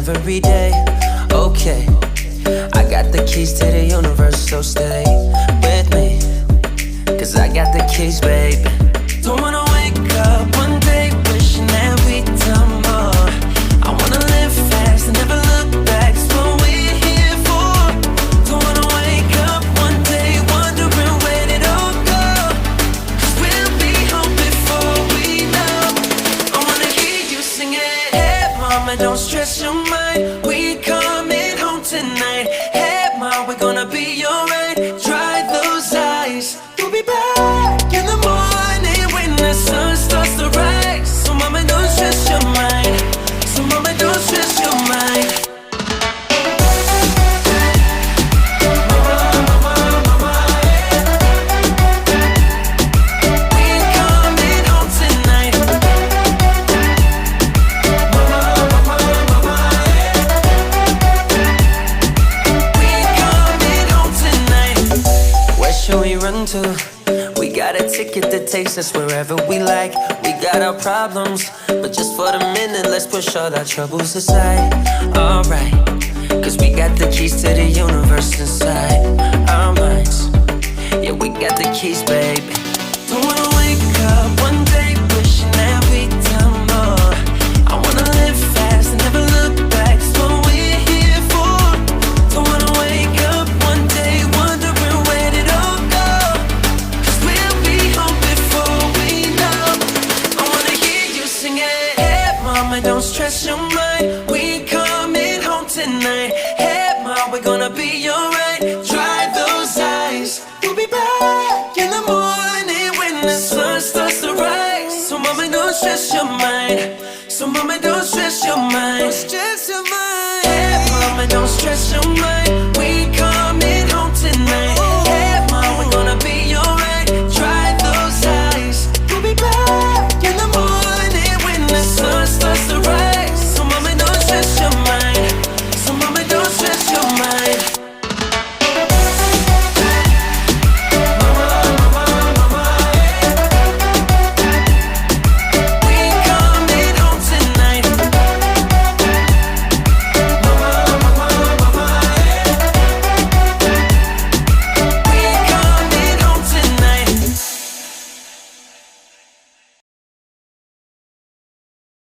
every day. Okay, I got the keys to the universe, so stay with me, 'cause I got the keys, baby. Don't wanna wake up one day wishing that we'd done more. I wanna live fast and never look back, it's what we're here for. Don't wanna wake up one day wondering where did it all go, 'cause we'll be home before we know. I wanna hear you sing it. Hey mama, don't stress your mind, we coming home tonight. Hey mom, we're gonna be alright. Dry those eyes, we'll be back in the morning when the sun starts to rise. So mama, don't stress your mind. So mama, don't stress your mind. To. We got a ticket that takes us wherever we like. We got our problems, but just for the minute, let's push all our troubles aside. Alright, 'cause we got the keys to the universe inside our minds. Yeah, we got the keys, baby. Don't wanna wake up one day wishing that we'd done more. I wanna live fast and never look back, it's what we're here for. Don't wanna wake up one day wondering where did it all go, don't stress your mind, we coming home tonight. Hey mom, we're gonna be alright. Dry those eyes, we'll be back in the morning when the sun starts to rise. So mama, don't stress your mind. So mama, don't stress